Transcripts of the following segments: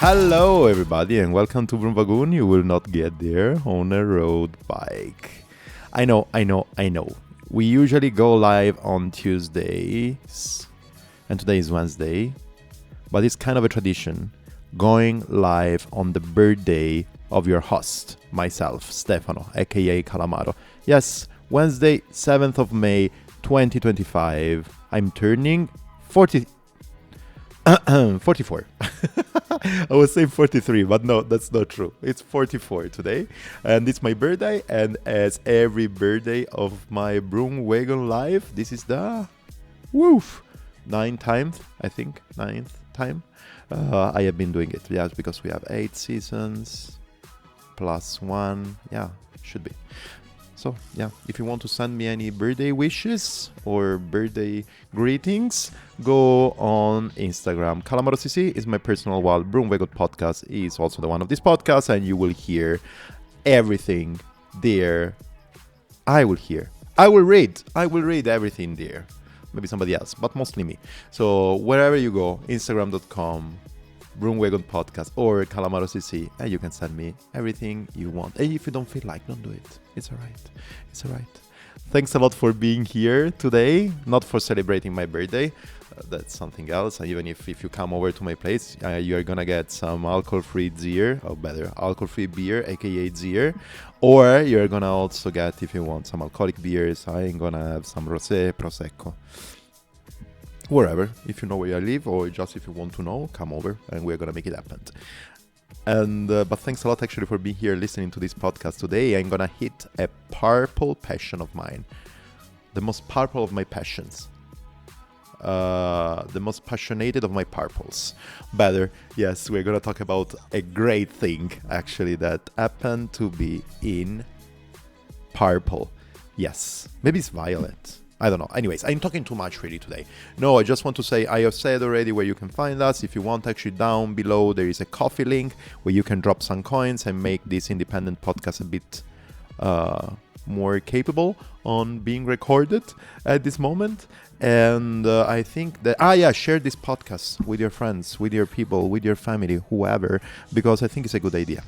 Hello, everybody, and welcome to BroomWagon. You will not get there on a road bike. I know. We usually go live on Tuesdays, and today is Wednesday, but it's kind of a tradition going live on the birthday of your host, myself, Stefano, aka Calamaro. Yes, Wednesday, 7th of May, 2025. I'm turning 44. I was saying 43, but no, that's not true. It's 44 today, and it's my birthday. And as every birthday of my BroomWagon life, this is the ninth time. I have been doing it. Yes, because we have 8 seasons plus 1. Yeah, should be. So, yeah, if you want to send me any birthday wishes or birthday greetings, go on Instagram. CalamarosCC is my personal one. BroomWagon Podcast is also the one of this podcast, and you will hear everything there. I will read everything there. Maybe somebody else, but mostly me. So, wherever you go, Instagram.com, BroomWagon Podcast or CalamarosCC, and you can send me everything you want. And if you don't feel like, don't do it. It's alright. Thanks a lot for being here today. Not for celebrating my birthday. That's something else. Even if you come over to my place, you're gonna get some alcohol-free Zier, or better, alcohol-free beer, aka Zier. Or you're gonna also get, if you want, some alcoholic beers. I'm gonna have some rosé, prosecco. Wherever, if you know where I live, or just if you want to know, come over and we're gonna make it happen. And but thanks a lot actually for being here listening to this podcast today. I'm gonna hit a purple passion of mine, the most purple of my passions, the most passionated of my purples. Better, yes, we're gonna talk about a great thing actually that happened to be in purple. Yes, maybe it's violet. I don't know. Anyways, I'm talking too much really today. No, I just want to say I have said already where you can find us. If you want, actually down below there is a coffee link where you can drop some coins and make this independent podcast a bit more capable on being recorded at this moment. And I think that, share this podcast with your friends, with your people, with your family, whoever, because I think it's a good idea.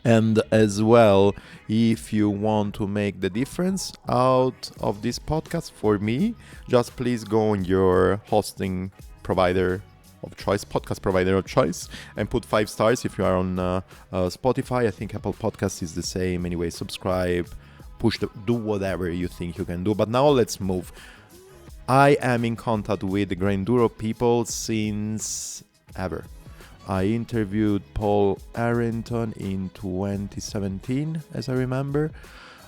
And as well, if you want to make the difference out of this podcast for me, just please go on your hosting provider of choice, podcast provider of choice, and put 5 stars if you are on Spotify. I think Apple Podcast is the same. Anyway, subscribe, do whatever you think you can do. But now let's move. I am in contact with the Grinduro people since ever. I interviewed Paul Arrington in 2017, as I remember.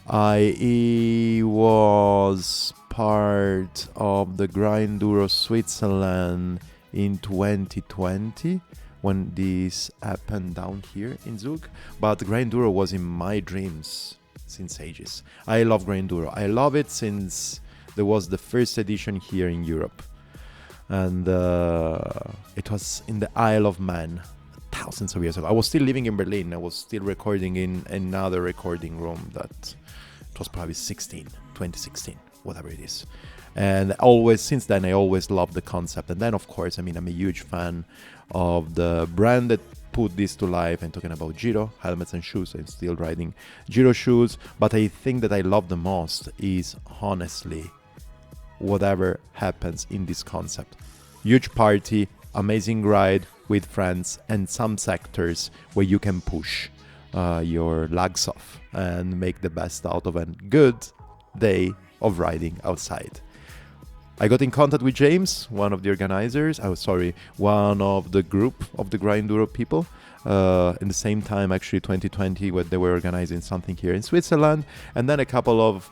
I was part of the Grinduro Switzerland in 2020 when this happened down here in Zug. But Grinduro was in my dreams since ages. I love Grinduro. I love it since there was the first edition here in Europe. And it was in the Isle of Man, thousands of years ago. I was still living in Berlin. I was still recording in another recording room that it was probably 2016, whatever it is. And since then, I always loved the concept. And then, of course, I'm a huge fan of the brand that put this to life. I'm talking about Giro, helmets and shoes. I'm still riding Giro shoes. But I think that I love the most is, honestly, whatever happens in this concept. Huge party, amazing ride with friends, and some sectors where you can push your legs off and make the best out of a good day of riding outside. I got in contact with James, one of the organizers. One of the group of the Grinduro people. In the same time, actually, 2020, when they were organizing something here in Switzerland. And then a couple of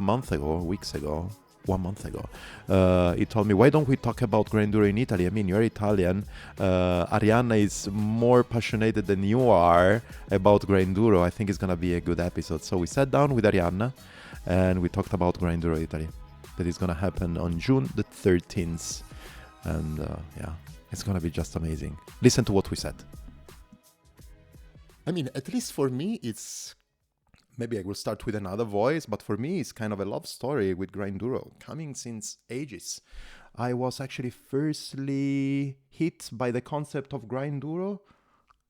weeks ago, 1 month ago, he told me, why don't we talk about Grinduro in Italy? You're Italian. Arianna is more passionate than you are about Grinduro. I think it's going to be a good episode. So we sat down with Arianna and we talked about Grinduro Italy. That is going to happen on June the 13th. And it's going to be just amazing. Listen to what we said. At least for me, it's maybe I will start with another voice, but for me, it's kind of a love story with Grinduro, coming since ages. I was actually firstly hit by the concept of Grinduro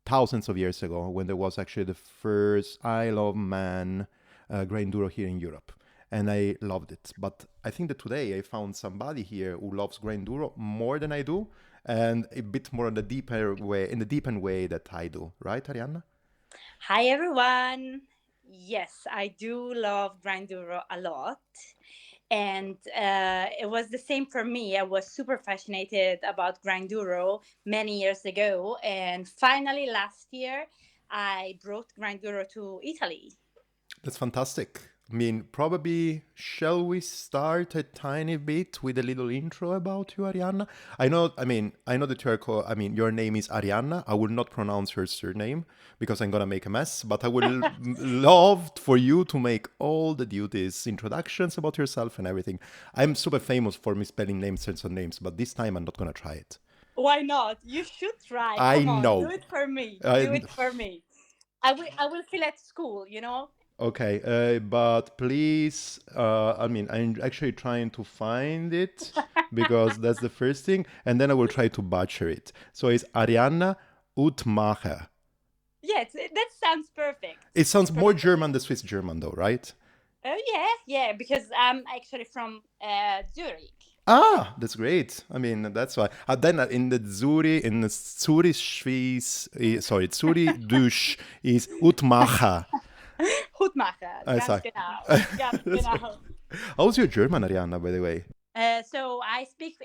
thousands of years ago when there was actually the first Isle of Man Grinduro here in Europe. And I loved it. But I think that today I found somebody here who loves Grinduro more than I do, and a bit more in the deeper way that I do. Right, Arianna? Hi everyone. Yes, I do love Grinduro a lot. And it was the same for me. I was super fascinated about Grinduro many years ago. And finally, last year, I brought Grinduro to Italy. That's fantastic. I mean, probably shall we start a tiny bit with a little intro about you, Arianna? I know that your name is Arianna. I will not pronounce your surname because I'm gonna make a mess, but I would love for you to make all the duties, introductions about yourself and everything. I'm super famous for misspelling names and surnames, but this time I'm not gonna try it. Why not? You should try. I Come on, do know. it for me. Do I, it for me. I will feel at school. Okay, but please, I'm actually trying to find it because that's the first thing, and then I will try to butcher it. So it's Arianna Hutmacher. Yes, that sounds perfect. It sounds more Perfect. German than Swiss German, though, right? Oh yeah, because I'm actually from Zurich. Ah, that's great. I mean, that's why. Then in the Zurich Swiss, Zurich Deutsch is Hutmacher. Hutmacher, I ganz say. genau, ganz genau. How's your German, Arianna, by the way? So I speak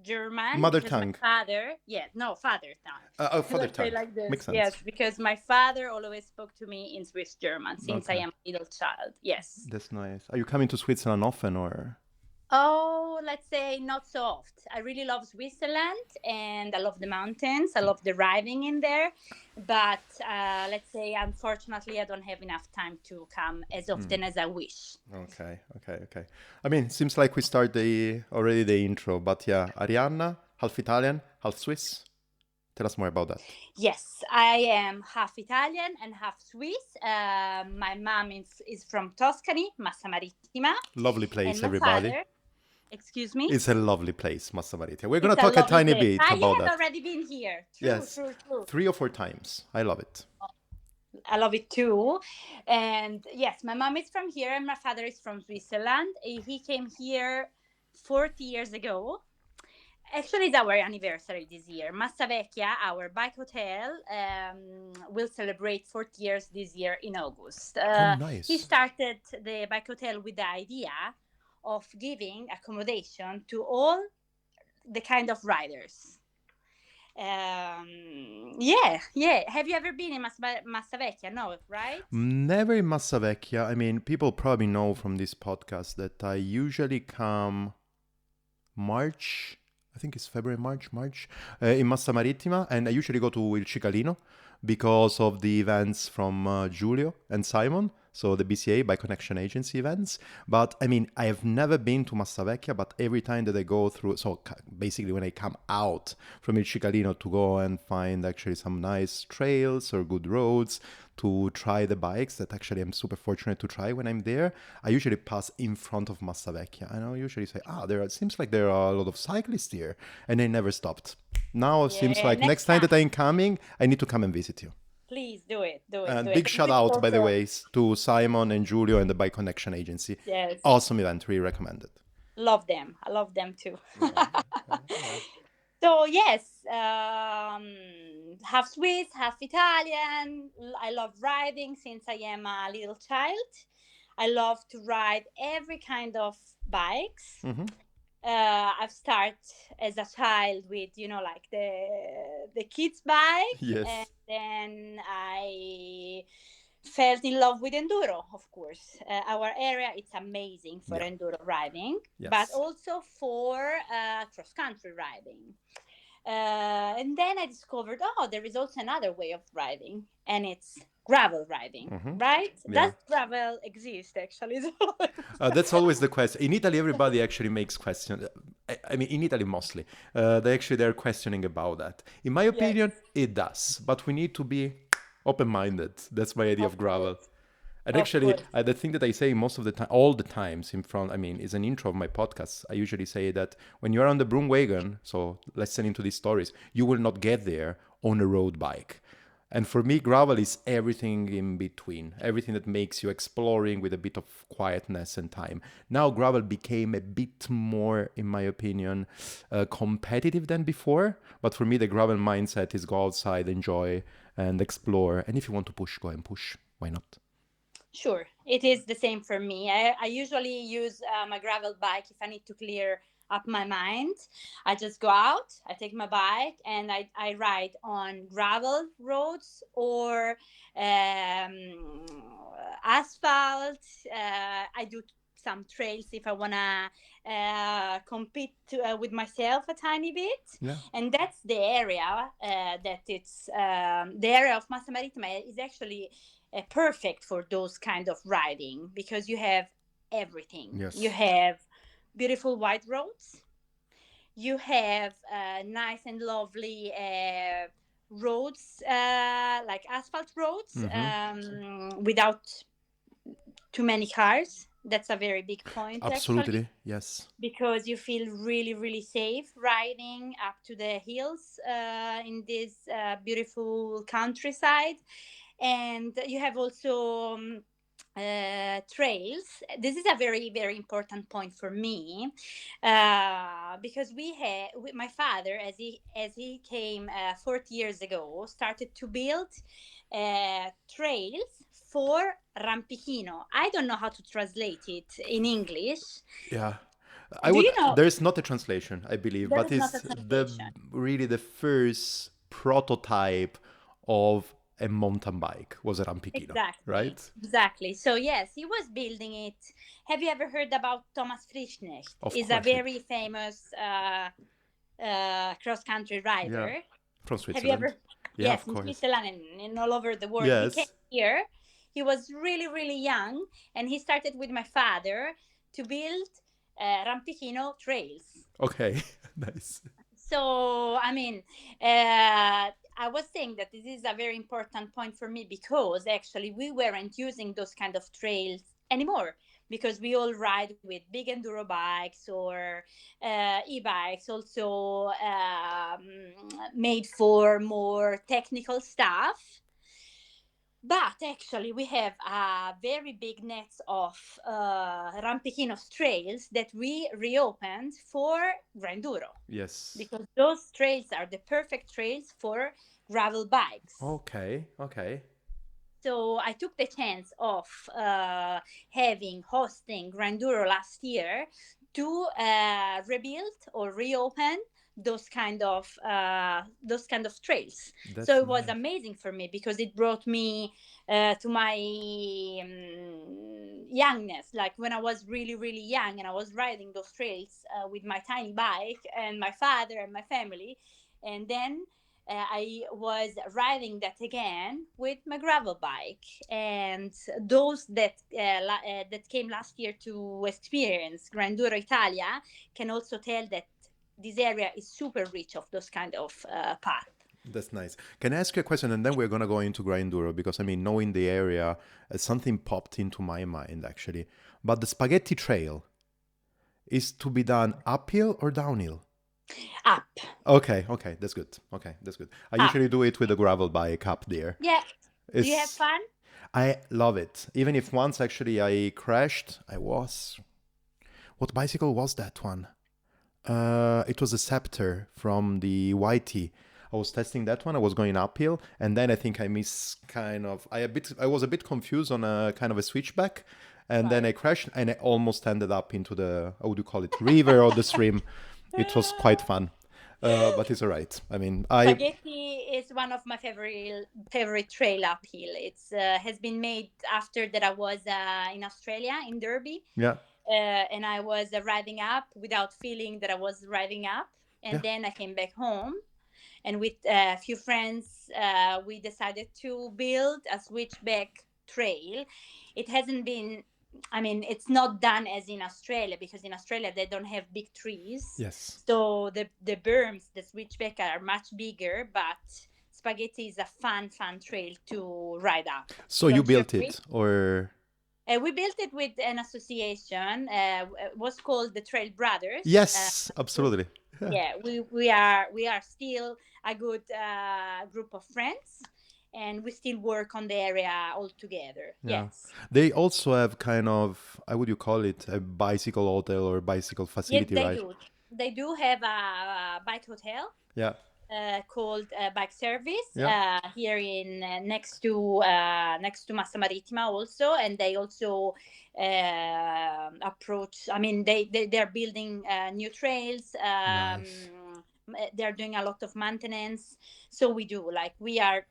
German Mother because my tongue. father, no, father tongue. Father Let's say tongue. like this. Makes sense. Yes, because my father always spoke to me in Swiss German since I Okay. am a little child. Yes. That's nice. Are you coming to Switzerland often or? Oh, let's say not so oft. I really love Switzerland and I love the mountains. I love the riding in there. But let's say, unfortunately, I don't have enough time to come as often as I wish. Okay. I mean, seems like we start already the intro, but yeah, Arianna, half Italian, half Swiss. Tell us more about that. Yes, I am half Italian and half Swiss. My mom is from Tuscany, Massa Marittima, Lovely and place, my everybody. father, excuse me, It's a lovely place, Massa Marittima. We're gonna it's a talk a lovely tiny place. bit Ah, you about have that. already been here. True, Yes, true, true. 3 or 4 times. I love it. I love it too. And yes, my mom is from here and my father is from Switzerland. He came here 40 years ago. Actually, it's our anniversary this year. Massa Vecchia, our bike hotel, will celebrate 40 years this year in August. Oh, He nice. started the bike hotel with the idea of giving accommodation to all the kind of riders. Yeah. Have you ever been in Massa Vecchia? No, right? Never in Massa Vecchia. I mean, people probably know from this podcast that I usually come March, I think it's February, March, in Massa Marittima, and I usually go to Il Cicalino because of the events from Giulio and Simon, so the BCA by Connection Agency events. But I mean, I have never been to Massa Vecchia, but every time that I go through, so basically when I come out from Il Cicalino to go and find actually some nice trails or good roads to try the bikes that actually I'm super fortunate to try when I'm there, I usually pass in front of Massa Vecchia. And I usually say, seems like there are a lot of cyclists here. And I never stopped. Now it seems Yeah, like next next time that time. I'm coming, I need to come and visit you. Please do it. Do it. And Do it. big And shout bring out, by the also. way, to Simon and Giulio and the Bike Connection Agency. Yes. Awesome event, really recommended. Love them. I love them too. Yeah. So yes, half Swiss, half Italian. I love riding since I am a little child. I love to ride every kind of bikes. Mm-hmm. I've started as a child with like the kids bike, and Yes. then I fell in love with enduro. Of course, our area it's amazing for Yeah. enduro riding, but Yes. also for cross country riding. And then I discovered, there is also another way of riding, and it's gravel riding, Mm-hmm. right? Yeah. Does gravel exist actually? That's always the question. In Italy, everybody actually makes questions. I mean, in Italy mostly, they're questioning about that. In my Yes, opinion, it does, but we need to be open-minded. That's my idea of of gravel. course, And of actually, course. the thing that I say most of the time, all the times in front, I mean, is an intro of my podcast. I usually say that when you're on the BroomWagon, so listening to these stories, you will not get there on a road bike. And for me, gravel is everything in between, everything that makes you exploring with a bit of quietness and time. Now, gravel became a bit more, in my opinion, competitive than before. But for me, the gravel mindset is go outside, enjoy, and explore. And if you want to push, go and push. Why not? Sure, it is the same for me. I usually use my gravel bike if I need to clear up my mind. I just go out, I take my bike, and I ride on gravel roads or um, asphalt. I do some trails if I want to compete with myself a tiny bit. Yeah. And that's the area that it's the area of Massa Marittima is actually perfect for those kind of riding because you have everything. You Yes. have beautiful white roads. You have nice and lovely roads, like asphalt roads, Mm-hmm. without too many cars. That's a very big point, actually, Absolutely. Yes. because you feel really, really safe riding up to the hills in this beautiful countryside. And you have also trails. This is a very, very important point for me because my father, as he came 40 years ago, started to build trails for rampichino. I don't know how to translate it in English. Yeah. I Do would, you know? there's not a translation, I believe, There but is not a it's the translation. really the first prototype of a mountain bike was a Rampikino, Exactly, right? exactly. So yes, he was building it. Have you ever heard about Thomas Frischknecht? Of Is a course. very famous cross country Yeah. rider. From Have you Switzerland. ever? Yeah, Yes, of in course. Switzerland and all over the world. He came Yes. here. He was really, really young, and he started with my father to build Rampichino trails. Okay. Nice. So, I mean, I was saying that this is a very important point for me because actually we weren't using those kind of trails anymore because we all ride with big enduro bikes or e-bikes also made for more technical stuff. But actually, we have a very big net of Rampichinos trails that we reopened for Grinduro Yes. because those trails are the perfect trails for gravel bikes. Okay. Okay. So I took the chance of hosting Grinduro last year to rebuild or reopen those kind of trails. So That's it was nice. amazing for me because it brought me to my youngness, like when I was really, really young and I was riding those trails with my tiny bike and my father and my family. And then I was riding that again with my gravel bike, and those that came last year to experience Grinduro Italia can also tell that this area is super rich of those kind of paths. That's nice. Can I ask you a question? And then we're going to go into Grinduro because, I mean, knowing the area, something popped into my mind actually. But the spaghetti trail is to be done uphill or downhill? Up, Okay, okay, that's good. Okay, that's good. I up. usually do it with a gravel bike up there. Yeah. Do you have It's fun? I love it. Even if once actually I crashed, what bicycle was that one? It was a Scepter from the YT. I was testing that one. I was going uphill, and then I think I missed kind of. I was a bit confused on a kind of a switchback, and then Right. I crashed, and I almost ended up into the, how would you call it, river or the stream. It was quite fun, but it's alright. I mean, I Spaghetti is one of my favorite trail uphill. It's has been made after that I was in Australia in Derby, yeah and I was riding up without feeling that I was riding up, and yeah then I came back home, and with a few friends, we decided to build a switchback trail. It hasn't been. I mean, it's not done as in Australia because in Australia they don't have big trees, yes. so the berms, the switchback are much bigger. But Spaghetti is a fun trail to ride up. So you Don't you built agree? it, or We built it with an association. It was called the Trail Brothers. yes, absolutely. Yeah, we are still a good group of friends, and we still work on the area all together. Yeah. Yes. They also have kind of, how would you call it, a bicycle hotel or bicycle Yes, facility, they right? do. They do have a bike hotel Yeah. called Bike Service Yeah. here in next to Massa Marittima also, and they also approach. I mean, they're building new trails. Nice. They're doing a lot of maintenance, so we do like we are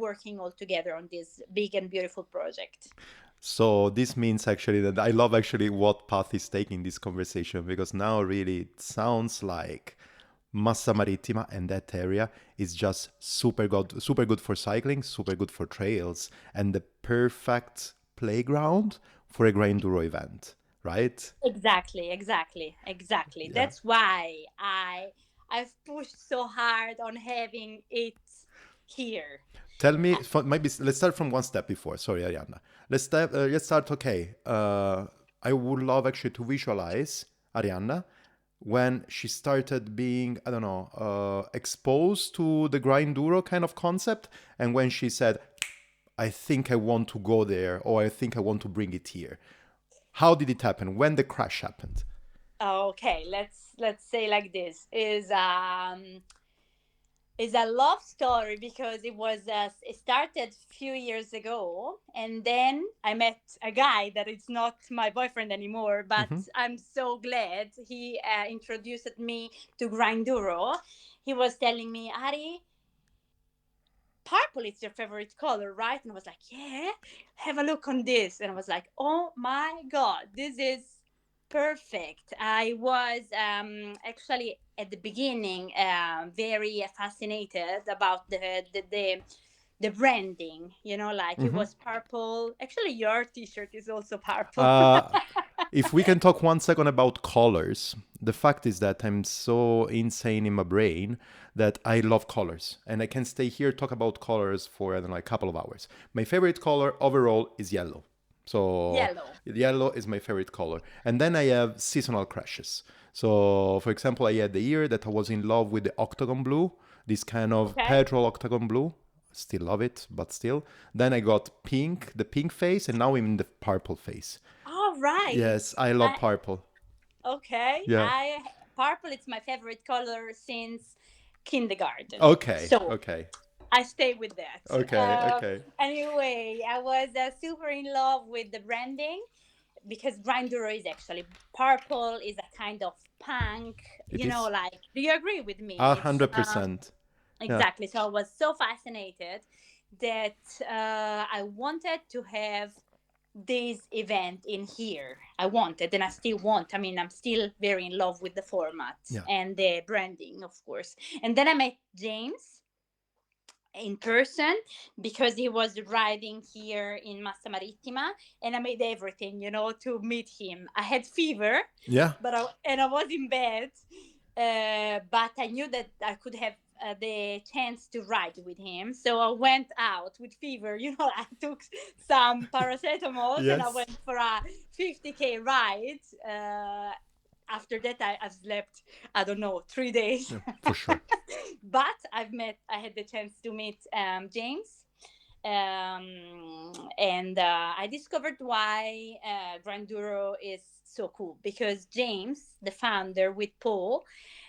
working all together on this big and beautiful project. So this means actually that I love actually what path is taking this conversation, because now really it sounds like Massa Marittima and that area is just super good for cycling, super good for trails, and the perfect playground for a Grinduro event, right? Exactly. Yeah. That's why I've pushed so hard on having it here. Tell me, maybe let's start from one step before. Sorry, Arianna. Let's start. Okay. I would love actually to visualize Arianna when she started being, I don't know, exposed to the Grinduro kind of concept, and when she said, I think I want to go there, or I think I want to bring it here. How did it happen? When the crash happened? Okay, let's say like this is a love story because it started a few years ago, and then I met a guy that is not my boyfriend anymore, but Hmm. I'm so glad he introduced me to Grinduro. He was telling me, Ari, purple is your favorite color, right? And I was like, yeah, have a look on this. And I was like, oh my God, this is perfect. I was actually at the beginning very fascinated about the branding, like it Hmm. was purple. Actually, your t-shirt is also purple. Uh, if we can talk 1 second about colors, the fact is that I'm so insane in my brain that I love colors, and I can stay here talk about colors for, I don't know, a couple of hours. My favorite color overall is yellow. So Yellow. yellow is my favorite color. And then I have seasonal crashes. So for example, I had the year that I was in love with the octagon blue, this kind of Okay. petrol octagon blue. Still love it, but still. Then I got pink, the pink phase, and now I'm in the purple phase. All right. Yes, I love I, purple. okay. Yeah. I Purple is my favorite color since kindergarten. Okay. So Okay. I stay with that. Okay. Okay. Anyway, I was super in love with the branding because Grinduro is actually purple, is a kind of punk, It is like, do you agree with a me? It's hundred percent. Yeah. exactly. So I was so fascinated that I wanted to have this event in here. I wanted, and I still want. I mean, I'm still very in love with the format Yeah. and the branding, of course. And then I met James in person because he was riding here in Massa Marittima, and I made everything, to meet him. I had fever, Yeah. and I was in bed, but I knew that I could have the chance to ride with him. So I went out with fever. I took some paracetamol and I Yes. went for a 50K ride. After that, I slept, I don't know, 3 days. Yeah, for sure. But I had the chance to meet James. And I discovered why Grinduro is so cool because James, the founder, with Paul,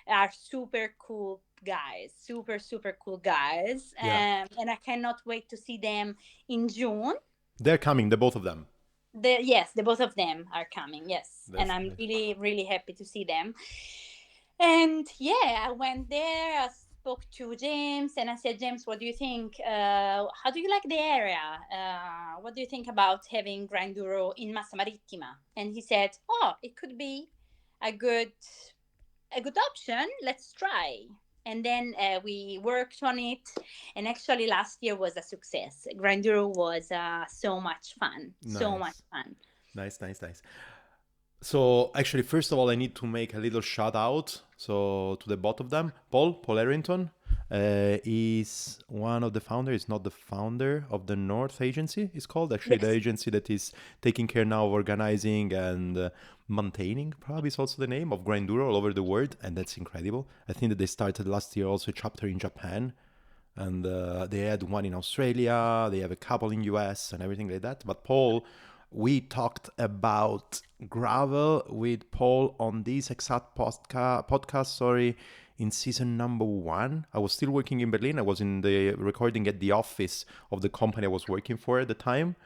are super cool guys, super cool guys, Yeah. and I cannot wait to see them in June. They're coming, the both of them. Yes, the both of them are coming. Yes, and That's I'm nice. really happy to see them. And yeah, I went there. I spoke to James, and I said, James, what do you think? How do you like the area? What do you think about having Grinduro in Massa Marittima? And he said, oh, it could be a good option. Let's try. And then we worked on it, and actually last year was a success. Grinduro was so much fun, so much Nice. fun. Nice. So actually, first of all, I need to make a little shout out. So to the both of them, Paul Arrington, is one of the founders. Is not the founder of the North Agency. It's called actually the Yes. agency that is taking care now of organizing and maintaining. Probably is also the name of Grinduro all over the world, and that's incredible. I think that they started last year also a chapter in Japan. and they had one in Australia. They have a couple in US and everything like that. But Paul, we talked about gravel with Paul on this exact podcast. Sorry, in season number 1. I was still working in Berlin. I was in the recording at the office of the company I was working for at the time.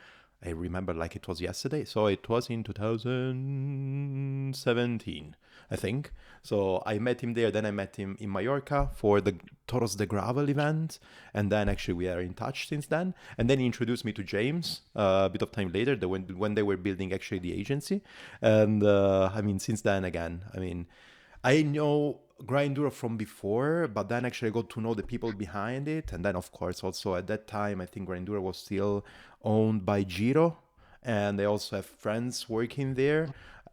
I remember like it was yesterday. So it was in 2017, I think. So I met him there. Then I met him in Mallorca for the Toros de Gravel event. And then actually we are in touch since then. And then he introduced me to James a bit of time later, when they were building actually the agency. And I mean, since then again, I mean, I know Grinduro from before, but then actually I got to know the people behind it. And then, of course, also at that time, I think Grinduro was still owned by Giro. And they also have friends working there,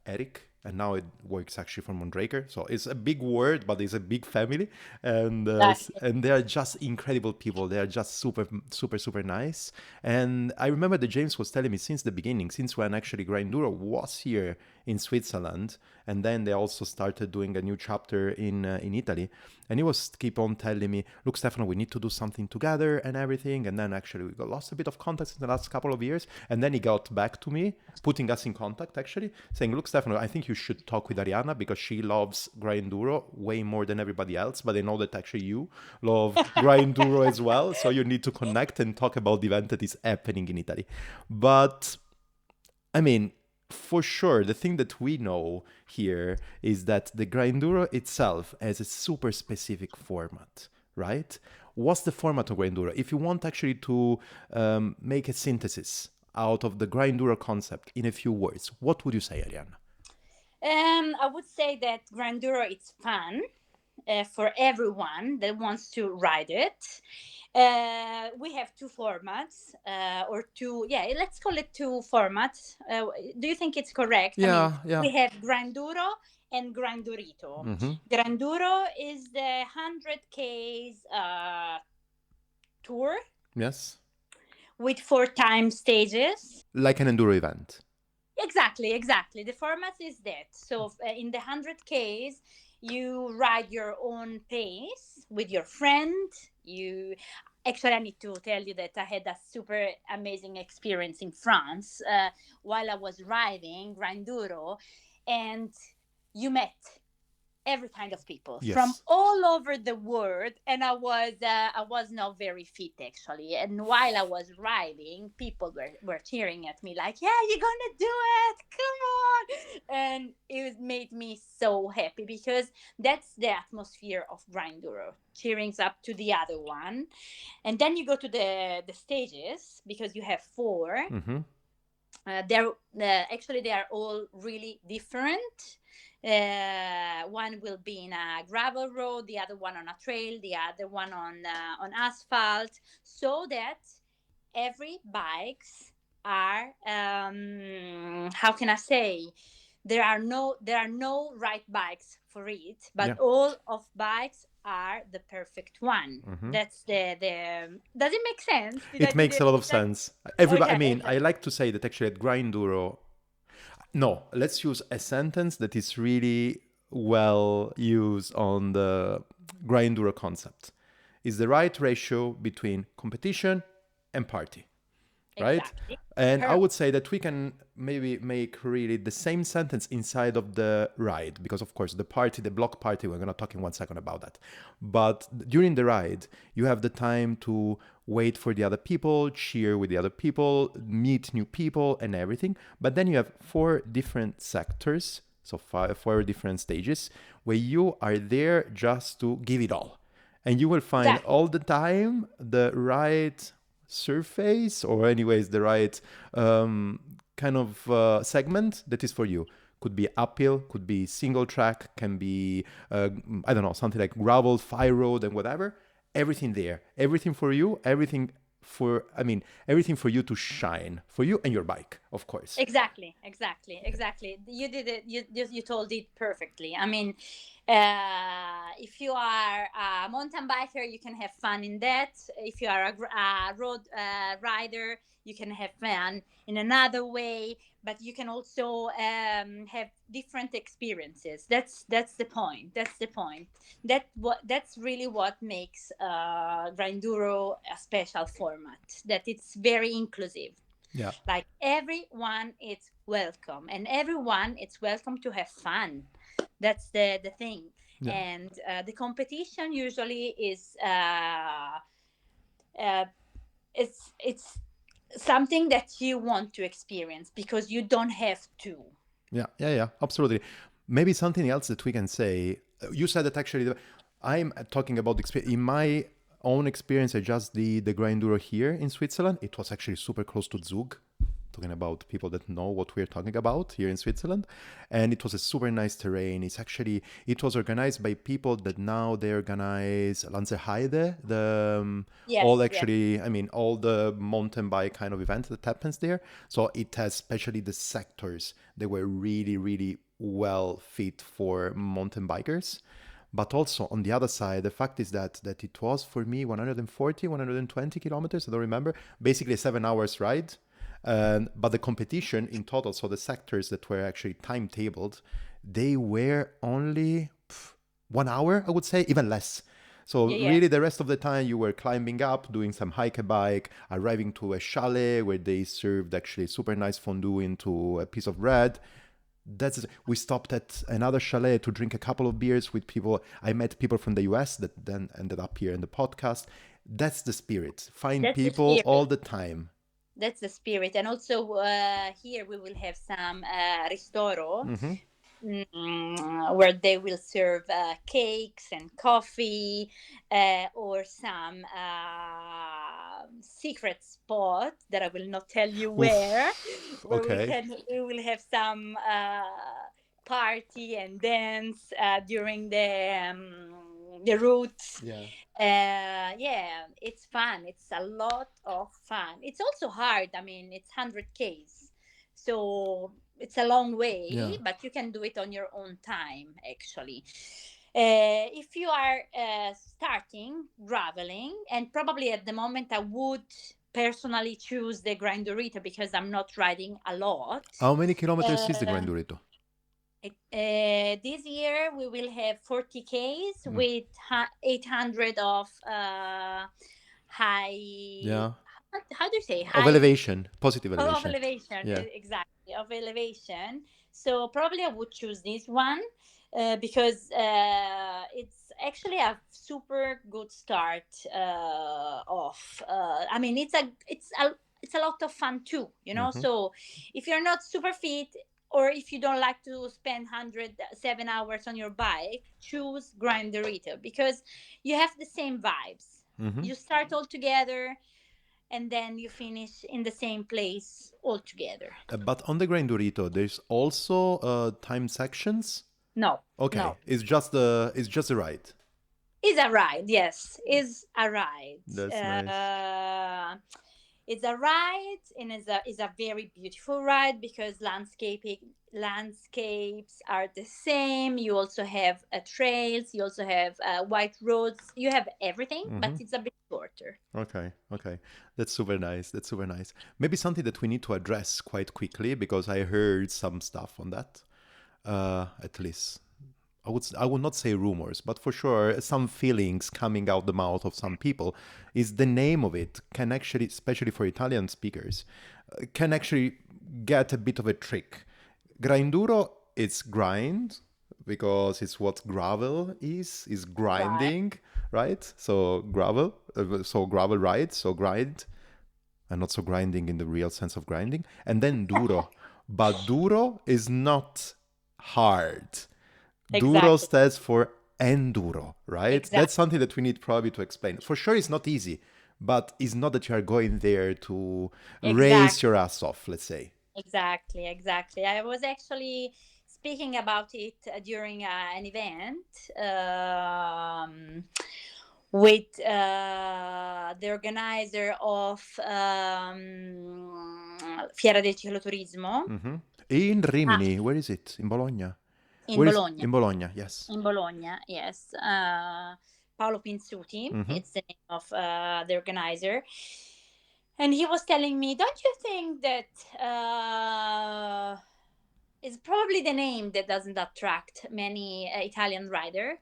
Eric. And now it works actually for Mondraker. So it's a big word, but it's a big family. And and they are just incredible people. They are just super, super, super nice. And I remember that James was telling me since the beginning, since when actually Grinduro was here in Switzerland, and then they also started doing a new chapter in Italy. And he was keep on telling me, look, Stefano, we need to do something together and everything. And then actually we got lost a bit of contact in the last couple of years. And then he got back to me, putting us in contact actually, saying, look, Stefano, I think you should talk with Arianna because she loves Grinduro way more than everybody else. But I know that actually you love Grinduro as well. So you need to connect and talk about the event that is happening in Italy. But I mean, for sure, the thing that we know here is that the Grinduro itself has a super specific format, right? What's the format of Grinduro? If you want actually to make a synthesis out of the Grinduro concept in a few words, what would you say, Arianna? I would say that Grinduro is fun for everyone that wants to ride it. We have two formats, or two, yeah, let's call it two formats. Do you think it's correct? Yeah, I mean, we have Grinduro and Grindurito. Grinduro is the 100Ks tour. Yes. With 4 time stages. Like an enduro event. Exactly. The format is that. So in the 100Ks, you ride your own pace with your friend. Actually, I need to tell you that I had a super amazing experience in France while I was riding Grinduro, and you met every kind of people from all over the world. And I was not very fit actually, and while I was riding, people were cheering at me like, yeah, you're gonna do it, come on. And it made me so happy because that's the atmosphere of Grinduro, cheering up to the other one. And then you go to the stages, because you have 4. Actually they are all really different. One will be in a gravel road, the other one on a trail, the other one on asphalt, so that every bikes are how can I say, there are no right bikes for it, but all of bikes are the perfect one. That's the does it make sense? It makes a lot of sense. Everybody, I mean, I like to say that actually at Grinduro, no, let's use a sentence that is really well used on the Grinduro concept. Is the right ratio between competition and party, right? Exactly. And I would say that we can maybe make really the same sentence inside of the ride, because of course the block party, we're going to talk in 1 second about that. But during the ride, you have the time to wait for the other people, cheer with the other people, meet new people and everything. But then you have 4 different sectors, so 4 different stages, where you are there just to give it all. And you will find all the time the right surface, or anyways the right kind of segment that is for you. Could be uphill, could be single track, can be I don't know, something like gravel, fire road and whatever. Everything there, everything for you, everything for you to shine, for you and your bike, of course. Exactly. You did it. You told it perfectly. I mean, if you are a mountain biker, you can have fun in that. If you are a road rider, you can have fun in another way. but you can also have different experiences. That's the point. That's the point. That's really what makes Grinduro a special format. That it's very inclusive. Yeah. Like everyone is welcome, and everyone is welcome to have fun. That's the thing. Yeah. And the competition usually is uh, it's something that you want to experience because you don't have to. Yeah, yeah, yeah, absolutely. Maybe something else that we can say. You said that actually, I'm talking about experience. In my own experience, I just did the Grinduro here in Switzerland. It was actually super close to Zug. Talking about people that know what we're talking about here in Switzerland, and it was a super nice terrain. It was organized by people that now they organize Lanzerheide, the Yes, all yes. actually, I mean, all the mountain bike kind of event that happens there. So it has especially the sectors they were really, really well fit for mountain bikers. But also on the other side, the fact is that it was for me 140, 120 kilometers, I don't remember, basically a 7 hours ride. But the competition in total, so the sectors that were actually timetabled, they were only 1 hour, I would say, even less. So Yeah, yeah. really, the rest of the time you were climbing up, doing some hike a bike, arriving to a chalet where they served actually super nice fondue into a piece of bread. We stopped at another chalet to drink a couple of beers with people. I met people from the US that then ended up here in the podcast. That's the spirit. Find That's the people all spirit. the time. That's the spirit. And also here we will have some ristoro, Hmm. where they will serve cakes and coffee, or some secret spot that I will not tell you where, Oof. where Okay. we will have some party and dance during the route. Yeah. Yeah, it's fun. It's a lot of fun. It's also hard. I mean, it's 100 Ks, so it's a long way, Yeah. but you can do it on your own time, actually. If you are starting traveling, and probably at the moment I would personally choose the Grindorito because I'm not riding a lot. How many kilometers is the Uh, Grindurito? this year we will have 40 Ks Mm. with 800 of high. Yeah. How do you say Of high? elevation, positive Of elevation. elevation, Yeah. exactly, of elevation. So probably I would choose this one because it's actually a super good start of. I mean, it's a lot of fun too, you know. Hmm. So if you're not super fit, or if you don't like to spend 107 hours on your bike, choose Grindorito because you have the same vibes. Hmm. You start all together and then you finish in the same place all together. But on the Grindurito, there's also time sections. No, Okay, no. it's just a ride. It's a ride, yes. It's a ride. That's nice. It's a ride, and it's a very beautiful ride because landscapes are the same. You also have trails. You also have white roads. You have everything, but Hmm. it's a bit shorter. Okay, okay. That's super nice. That's super nice. Maybe something that we need to address quite quickly because I heard some stuff on that. At least I would not say rumors, but for sure some feelings coming out the mouth of some people is the name of it can actually, especially for Italian speakers, can actually get a bit of a trick. Grinduro, it's grind because it's what gravel is Right. grinding, right? So gravel ride, so grind, and not so grinding in the real sense of grinding. And then duro, but duro is not hard. Duro Exactly. stands for enduro, right? That's Exactly. something that we need probably to explain. For sure, it's not easy, but it's not that you are going there to race your Exactly. ass off, let's say. Exactly, exactly. I was actually speaking about it during an event with the organizer of Fiera del Cicloturismo Hmm. In ah, Rimini, where is it? In Bologna? in Where is Bologna. in Bologna? Yes. In Bologna, yes. Paolo Pinzuti, Hmm. it's the name of the organizer. And he was telling me, don't you think that it's probably the name that doesn't attract many Italian rider,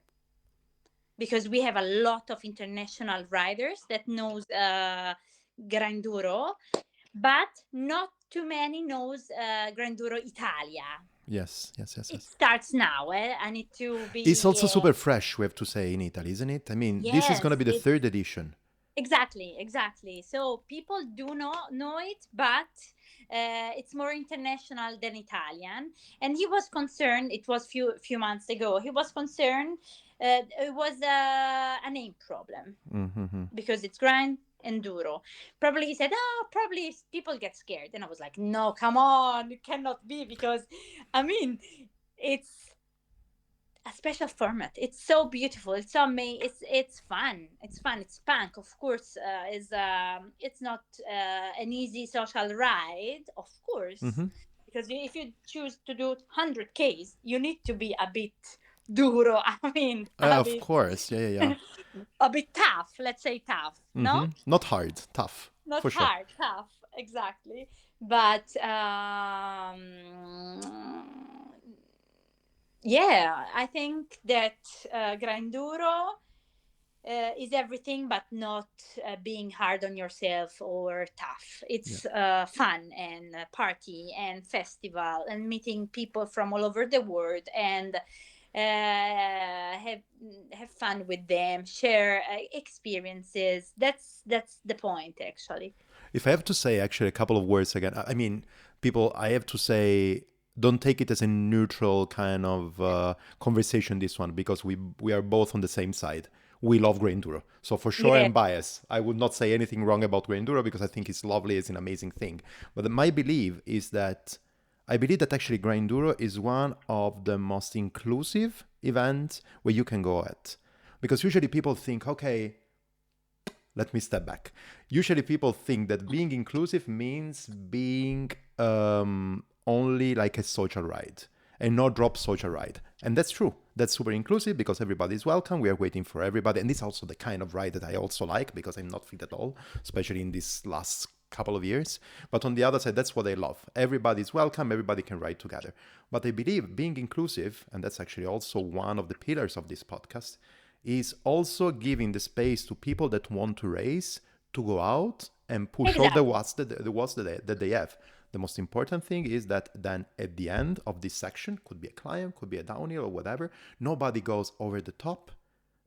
because we have a lot of international riders that knows Grinduro, but not too many knows Grinduro Italia. Yes, yes, yes, It yes. starts now. I need to It's be also super fresh, we have to say, in Italy, isn't it? I mean, this is going to yes. be the third edition. Exactly. So people do not know it, but it's more international than Italian. And he was concerned. It was few months ago. He was concerned. It was a name problem Mm-hmm. because it's Grand Enduro. Probably he said, "Oh, probably people get scared." And I was like, "No, come on, it cannot be because, I mean, it's." A special format. It's so beautiful. It's so amazing. It's fun. It's fun. It's punk. Of course, is it's not an easy social ride. Of course, Mm-hmm. because if you choose to do 100 Ks, you need to be a bit duro. I mean, Of course, yeah, yeah, yeah. a bit tough. Let's say tough. No, Mm-hmm. Not hard, tough, not for sure. hard. Tough. Exactly. But yeah, I think that Grinduro is everything but not being hard on yourself or tough. Yeah. It's fun and party and festival and meeting people from all over the world and have fun with them, share experiences. That's the point, actually. If I have to say actually a couple of words again, I mean, people, I have to say, don't take it as a neutral kind of conversation, this one, because we are both on the same side. We love Grinduro. So for sure Yeah, I'm biased. I would not say anything wrong about Grinduro because I think it's lovely, it's an amazing thing. But my belief is that I believe that actually Grinduro is one of the most inclusive events where you can go at. Because usually people think, okay, let me step back. Usually people think that being inclusive means being only like a social ride and not drop social ride. And that's true. That's super inclusive because everybody is welcome. We are waiting for everybody. And this is also the kind of ride that I also like because I'm not fit at all, especially in this last couple of years. But on the other side, that's what I love. Everybody is welcome. Everybody can ride together. But I believe being inclusive, and that's actually also one of the pillars of this podcast, is also giving the space to people that want to race to go out and push all the exactly. watts that they have. The most important thing is that then at the end of this section, could be a climb, could be a downhill or whatever, nobody goes over the top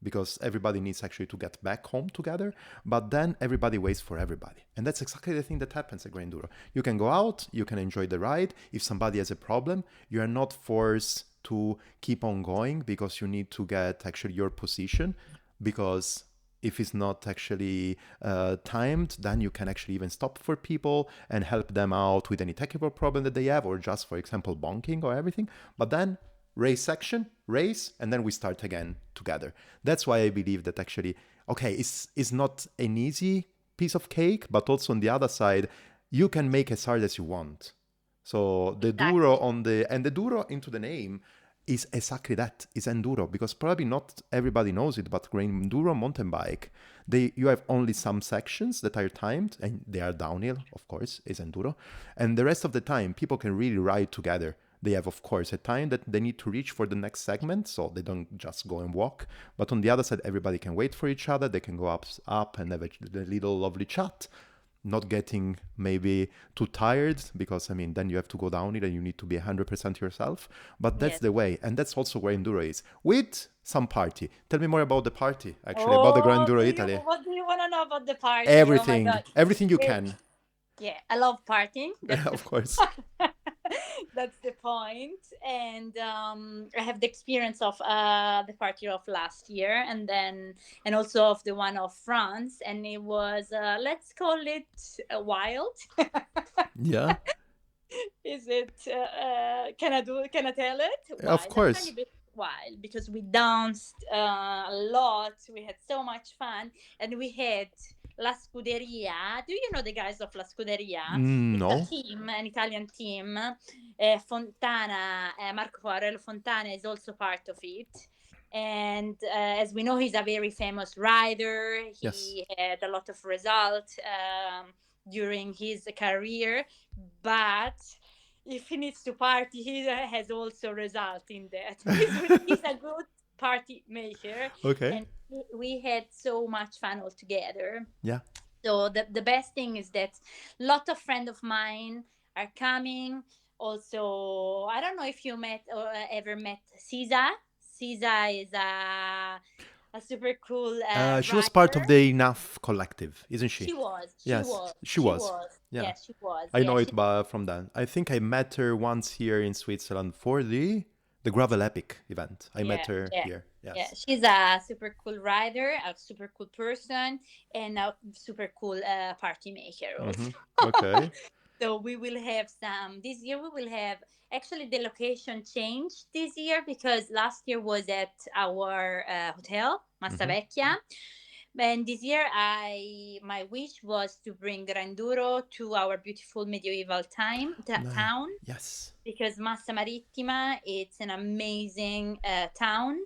because everybody needs actually to get back home together, but then everybody waits for everybody. And that's exactly the thing that happens at Grinduro. You can go out, you can enjoy the ride. If somebody has a problem, you are not forced to keep on going because you need to get actually your position, because if it's not actually timed, then you can actually even stop for people and help them out with any technical problem that they have, or just, for example, bonking or everything. But then race section, race, and then we start again together. That's why I believe that actually, okay, it's not an easy piece of cake, but also on the other side, you can make as hard as you want. So the duro Exactly. on the and the duro into the name is exactly that. Is enduro, because probably not everybody knows it, but Grinduro mountain bike, you have only some sections that are timed and they are downhill, of course, is enduro, and the rest of the time people can really ride together. They have, of course, a time that they need to reach for the next segment, so they don't just go and walk. But on the other side, everybody can wait for each other. They can go up and have a little lovely chat, not getting maybe too tired, because I mean then you have to go down it and you need to be 100% yourself. But that's Yes. the way, and that's also where enduro is, with some party. Tell me more about the party, actually, about the Oh, Grinduro Italy. what do you want to know about the party? Oh my Everything, God. everything you We, can. yeah, I love partying. That's the Of course. that's the point. And I have the experience of the party of last year, and also of the one of France, and it was let's call it wild. Yeah, Is it? Can I do? Can I tell it? of Wild. A tiny course. bit wild because we danced a lot. We had so much fun, and we had La Scuderia. Do you know the guys of La Scuderia? It's a No. team, an Italian team. Fontana, Marco Aurelio Fontana is also part of it. And as we know, he's a very famous rider. Yes. He had a lot of results. during his career, but if he needs to party, he has also result in that. He's a good party maker, Okay. and we had so much fun all together. Yeah. So the best thing is that a lot of friends of mine are coming. Also, I don't know if you met or ever met Sisa. Sisa is a super cool She was part writer. of the Enough collective, isn't she? She was, she Yes, was, she she was. was. Yeah, Yes, she was. I Yeah, know she. it from that. I think I met her once here in Switzerland for the Gravel Epic event. I met Yeah, her yeah, here. yeah. Yes. She's a super cool writer, a super cool person, and a super cool party maker also. Mm-hmm. Okay. So we will have some this year. We will have actually the location changed this year because last year was at our hotel Mm-hmm. Massavecchia, and this year I my wish was to bring Grinduro to our beautiful medieval Nice. town, Yes. because Massa Marittima it's an amazing town,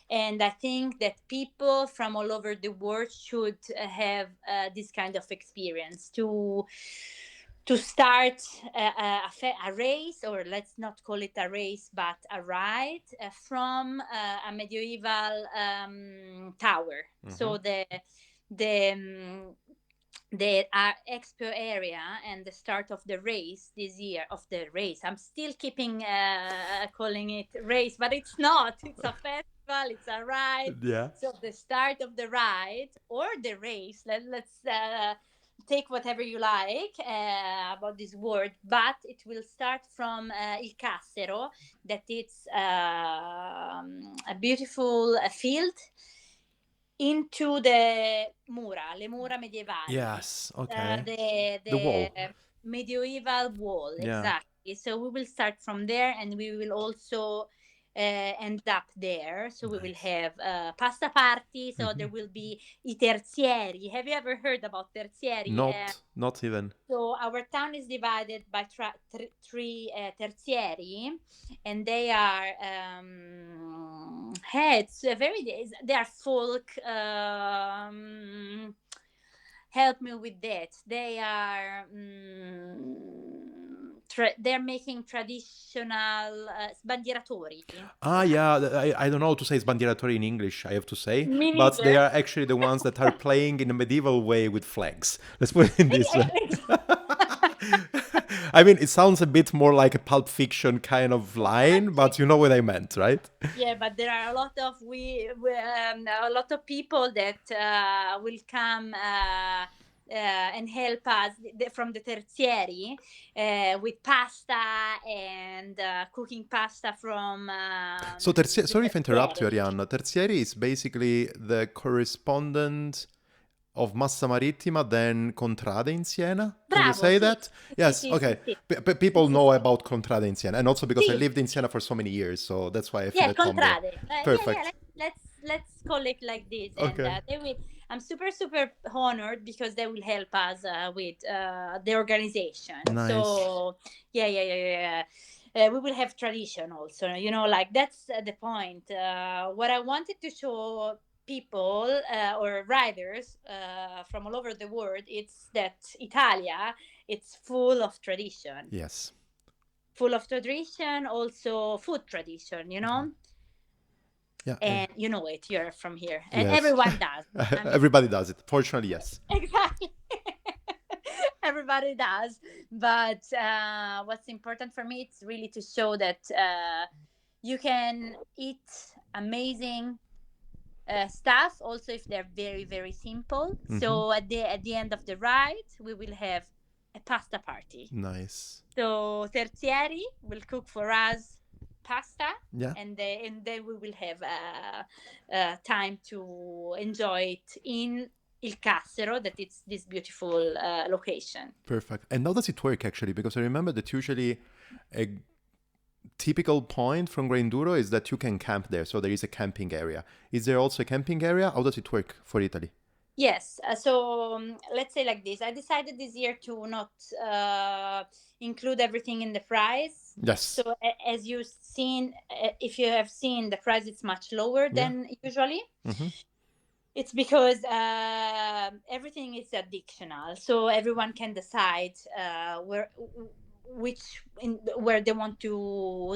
and I think that people from all over the world should have this kind of experience to start a race, or let's not call it a race but a ride from a medieval tower. Mm-hmm. So the expo area and the start of the race this year of the race, I'm still keeping calling it race, but it's not, it's a festival, it's a ride. Yeah. So the start of the ride or the race, let's take whatever you like about this word, but it will start from Il Cassero, that it's a beautiful field into le mura medievali, Yes. Okay. The the wall. medieval wall, Yeah. exactly. So we will start from there, and we will also end up there. So we will Nice. have pasta party. So Mm-hmm. there will be I terzieri. Have you ever heard about terzieri? Not even. So our town is divided by three terzieri, and they are heads. Very they are folk. Help me with that. They are. They're making traditional sbandieratori. Ah, yeah. I don't know how to say sbandieratori in English, I have to say. Me But they neither. are actually the ones that are playing in a medieval way with flags. Let's put it in this way. I mean, it sounds a bit more like a Pulp Fiction kind of line, but you know what I meant, right? Yeah, but there are a lot of a lot of people that will come and help us from the terzieri with pasta and cooking pasta from So, the sorry if I interrupt you, terzieri. Arianna. Terzieri is basically the correspondent of Massa Marittima, then Contrada in Siena. Can you Bravo, say sì, that? sì, Yes, sì, sì, okay. sì, sì, People sì, know sì. about Contrada in Siena, and also because I Sì. lived in Siena for so many years, so that's why I feel Yeah, at home there. contrade. Yeah. Perfect. Let's call it like this, and Okay. they will. I'm super honored because they will help us with the organization. Nice. So yeah. We will have tradition also. You know, like that's the point. What I wanted to show people or riders from all over the world, it's that Italia, it's full of tradition, Yes. also food tradition, you know, Yeah. and you know it, you're from here, and Yes. everyone does. I mean, Everybody does it. Fortunately, yes. exactly. Everybody does, but what's important for me, it's really to show that you can eat amazing stuff also if they're very simple. Mm-hmm. So at the end of the ride we will have a pasta party. Nice. So Terzieri will cook for us pasta, Yeah. and then we will have time to enjoy it in Il Cassero, that it's this beautiful location. Perfect. And how does it work actually? Because I remember that usually a typical point from Grinduro is that you can camp there. So there is a camping area. Is there also a camping area? How does it work for Italy? Yes, so let's say like this. I decided this year to not include everything in the price. Yes. So as you've seen, if you have seen, the price is much lower Yeah. than usually. Mm-hmm. It's because everything is addictional, so everyone can decide where they want to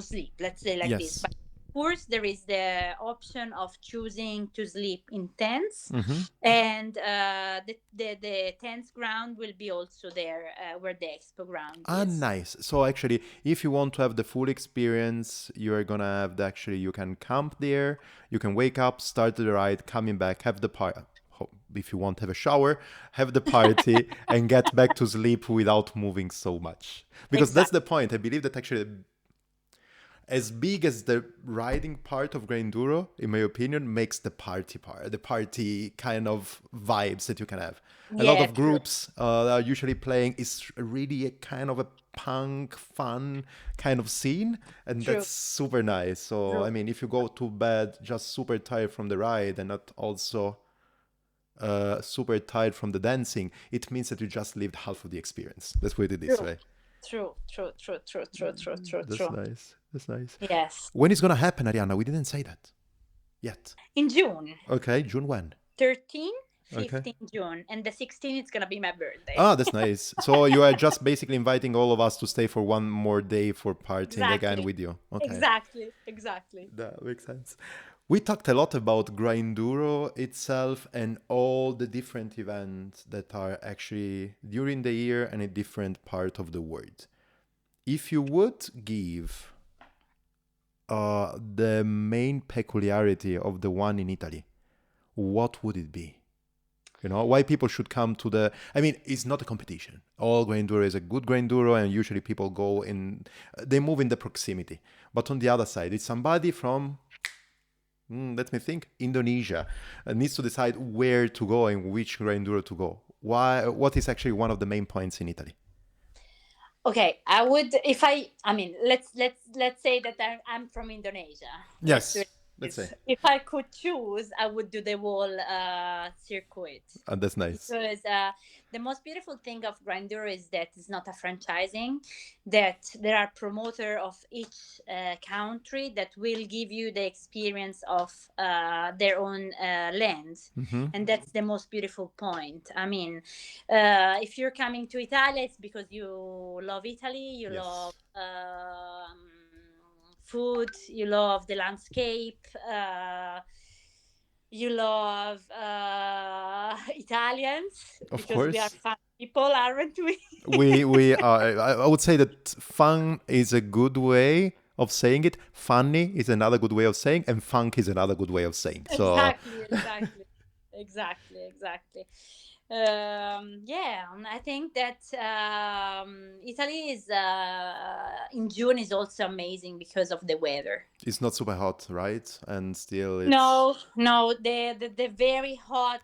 sleep. Let's say like this. Yes. But of course, there is the option of choosing to sleep in tents, Mm-hmm. and the tents ground will be also there where the expo ground Ah, is. nice. So actually, if you want to have the full experience, you are gonna have actually you can camp there. You can wake up, start the ride, coming back, have the party. If you want to have a shower, have the party, and get back to sleep without moving so much. Because that's Exactly. the point. I believe that actually as big as the riding part of Grinduro, in my opinion, makes the party part, the party kind of vibes that you can have. A lot Yeah, of true, groups are usually playing is really a kind of a punk, fun kind of scene, and true, that's super nice. So, I true. mean, if you go to bed just super tired from the ride and not also super tired from the dancing, it means that you just lived half of the experience. Let's put it this True. way. True, true, true, true, true, true, true, That's true. nice. That's nice. Yes. When is gonna happen, Arianna? We didn't say that yet. In June, Okay, June when? 13, Okay. 15 June, and the 16th it's gonna be my birthday. Ah, that's nice. So you are just basically inviting all of us to stay for one more day for partying again Exactly. with you. Okay, Exactly. Exactly. that makes sense. We talked a lot about Grinduro itself and all the different events that are actually during the year and a different part of the world. If you would give the main peculiarity of the one in Italy, what would it be? You know, why people should come to the. I mean, it's not a competition. All Grinduro is a good Grinduro, and usually people go in. They move in the proximity. But on the other side, it's somebody from. Let me think. Indonesia needs to decide where to go and which Grinduro to go. Why? What is actually one of the main points in Italy? Okay, I would if I mean let's say that I'm from Indonesia. Let's do Yes, it. let's say. If I could choose, I would do the whole circuit. And that's nice. Because the most beautiful thing of Grindr is that it's not a franchising, that there are promoter of each country that will give you the experience of their own land, Mm-hmm. and that's the most beautiful point. I mean, if you're coming to Italy, it's because you love Italy, you love Yes. food, you love the landscape, you love Italians Of because we are course. fun people, aren't we? We are. I would say that fun is a good way of saying it. Funny is another good way of saying, and funk is another good way of saying. So Exactly, exactly, exactly, exactly. Yeah, I think that Italy is in June is also amazing because of the weather. it's not super hot, right? And still, it's No, no, the very hot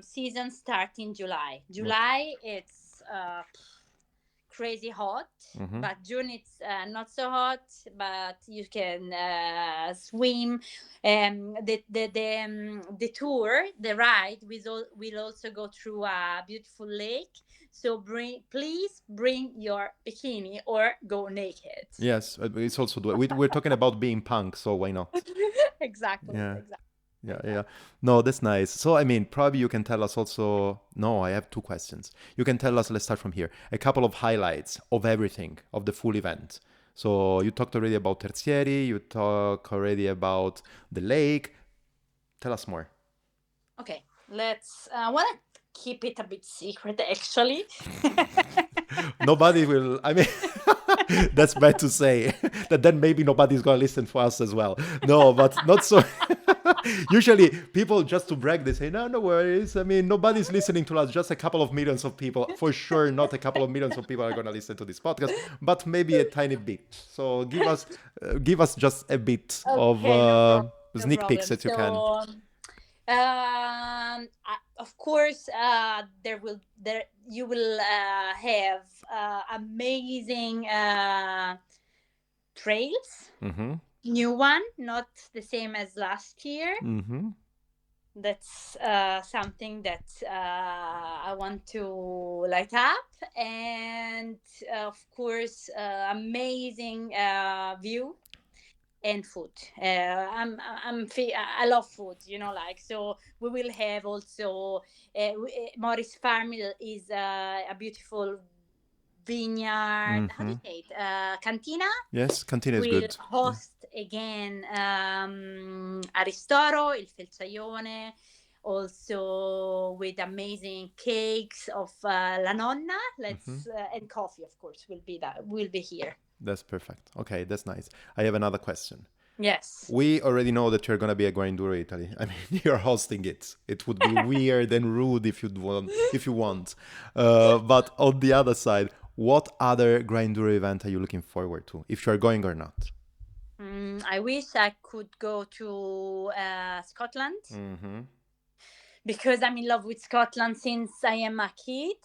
season starts in July. okay. July, it's crazy hot, Mm-hmm. but June it's not so hot, but you can swim. The tour, the ride will also go through a beautiful lake. So please bring your bikini or go naked. Yes, it's also we're talking about being punk, so why not? Exactly, Yeah. exactly. Yeah, yeah. No, that's nice. So, I mean, probably you can tell us also. No, I have two questions. You can tell us, let's start from here, a couple of highlights of everything, of the full event. So, you talked already about Terzieri, you talk already about the lake. Tell us more. Okay, let's. I want to keep it a bit secret, actually. Nobody will, I mean, that's bad to say. That then maybe nobody's going to listen for us as well. No, but not so. Usually, people just to brag, they say, no, no worries. I mean, nobody's listening to us, just a couple of millions of people. For sure, not a couple of millions of people are going to listen to this podcast, but maybe a tiny bit. So give us just a bit of Okay, no problem. No sneak peeks problem. that you can. Of course, there you will have amazing trails. Mm-hmm. New one, not the same as last year. Mm-hmm. That's something that I want to light up, and of course, amazing view and food. I love food, like, so we will have also Morris Farm is a beautiful vineyard. How do Mm-hmm. you say it? Cantina. Yes, cantina is Will good. host again Aristoro, il Felsaione, also with amazing cakes of La Nonna. Mm-hmm. And coffee, of course, will be here. That's perfect. Okay, that's nice. I have another question. Yes. We already know that you're gonna be a Grinduro Italy. I mean, you're hosting it. It would be weird and rude if you'd want, if you want. But on the other side, what other Grinduro event are you looking forward to, if you're going or not? I wish I could go to Scotland Mm-hmm. because I'm in love with Scotland since I am a kid.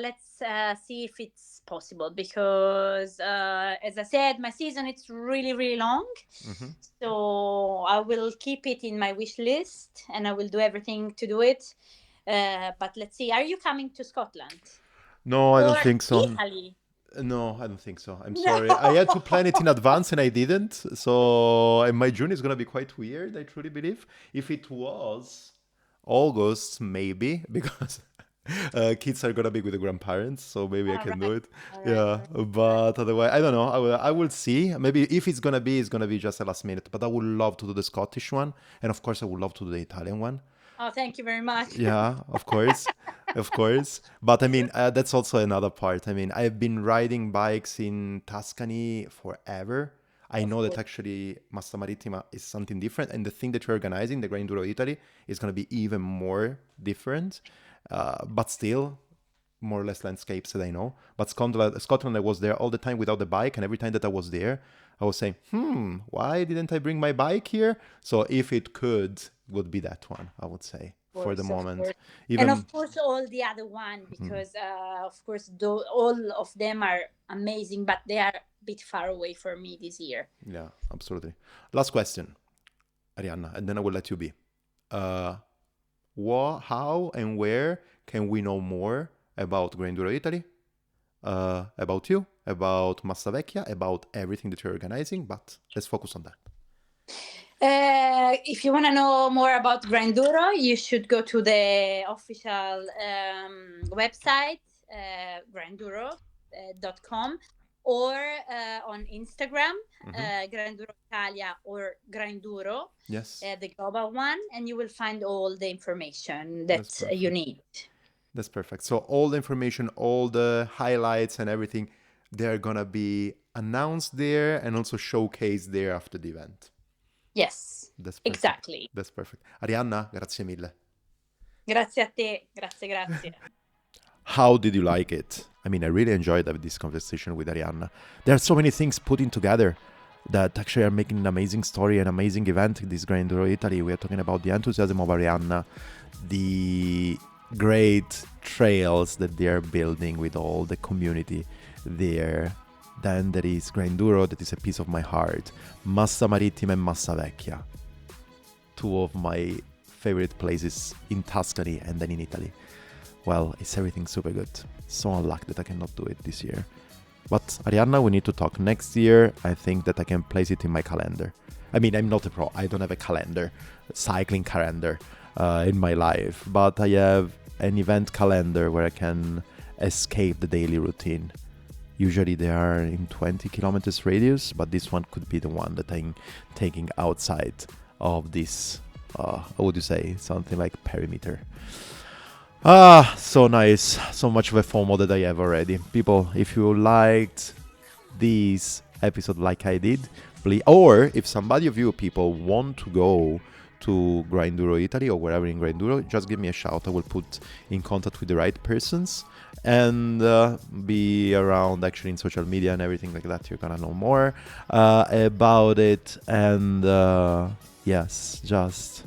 Let's see if it's possible because, as I said, my season it's really, really long. Mm-hmm. So I will keep it in my wish list and I will do everything to do it. But let's see. Are you coming to Scotland No, I don't or think so. Italy? No, I don't think so. I'm No. sorry. I had to plan it in advance and I didn't. So, and my June is gonna be quite weird, I truly believe. If it was August, maybe, because kids are gonna be with the grandparents, so maybe I All can right. do it. All right. Yeah, All right. but otherwise, I don't know. I will see. Maybe if it's gonna be just a last minute. But I would love to do the Scottish one, and of course, I would love to do the Italian one. Oh, thank you very much. Yeah, of course, of course. But I mean, that's also another part. I mean, I've been riding bikes in Tuscany forever. I Of know that course. actually Massa Marittima is something different, and the thing that you're organizing, the Grinduro Italy, is going to be even more different. But still, more or less landscapes that I know. But Scotland, I was there all the time without the bike, and every time that I was there, I was saying, why didn't I bring my bike here? So if it could, would be that one, I would say, for the Of moment. course. And Even of course, all the other one, because of course, all of them are amazing, but they are a bit far away for me this year. yeah, absolutely. Last question, Arianna, and then I will let you be. Uh, how and where can we know more about Grinduro Italy, about you, about Massa Vecchia, about everything that you're organizing? But let's focus on that. If you want to know more about Grinduro, you should go to the official website, grinduro.com, or on Instagram, Grinduro Italia or Grinduro, Yes, the global one, and you will find all the information that's that you perfect. need. That's perfect. So all the information, all the highlights and everything, they're gonna be announced there and also showcased there after the event. Yes, That's perfect. exactly. That's perfect. Arianna, grazie mille. Grazie a te, grazie. How did you like it? I mean, I really enjoyed this conversation with Arianna. There are so many things putting together that actually are making an amazing story, an amazing event in this Grinduro Italy. We are talking about the enthusiasm of Arianna, the great trails that they are building with all the community there. Then there is Grinduro, that is a piece of my heart. Massa Marittima and Massa Vecchia, two of my favorite places in Tuscany and then in Italy. Well, it's everything super good. So unlucky that I cannot do it this year. But Arianna, we need to talk next year. I think that I can place it in my calendar. I mean, I'm not a pro. I don't have a calendar, cycling calendar in my life. But I have an event calendar where I can escape the daily routine. Usually they are in 20 kilometers radius, but this one could be the one that I'm taking outside of this, how would you say, something like perimeter. So nice. So much of a FOMO that I have already. People, if you liked this episode like I did, please, or if somebody of you people want to go to Grinduro Italy or wherever in Grinduro, just give me a shout. I will put in contact with the right persons and be around actually in social media and everything like that. You're gonna know more about it. And yes, just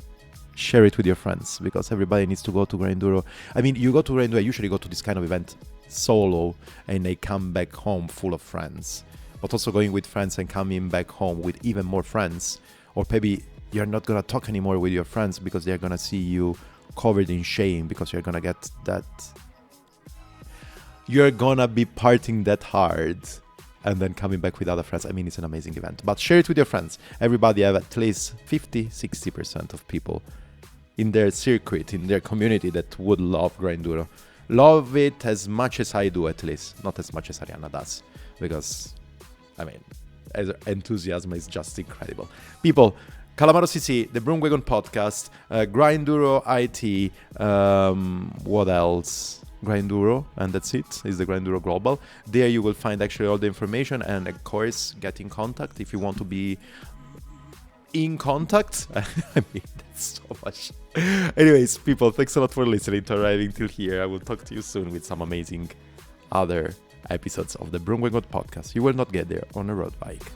share it with your friends, because everybody needs to go to Grinduro. I mean, you go to Grinduro, I usually go to this kind of event solo and I come back home full of friends. But also going with friends and coming back home with even more friends, or maybe you're not gonna talk anymore with your friends because they're gonna see you covered in shame, because you're gonna get that, you're gonna be partying that hard and then coming back with other friends. I mean, it's an amazing event. But share it with your friends. Everybody have at least 50-60% of people in their circuit, in their community that would love Grinduro. Love it as much as I do, at least. Not as much as Arianna does. Because, I mean, enthusiasm is just incredible. People, Calamaro CC, the BroomWagon Podcast, Grinduro IT, what else? Grinduro, and that's it. Is the Grinduro Global. There you will find actually all the information, and of course, get in contact if you want to be in contact. I mean, that's so much. Anyways, people, thanks a lot for listening, to arriving till here. I will talk to you soon with some amazing other episodes of the BroomWagon Podcast. You will not get there on a road bike.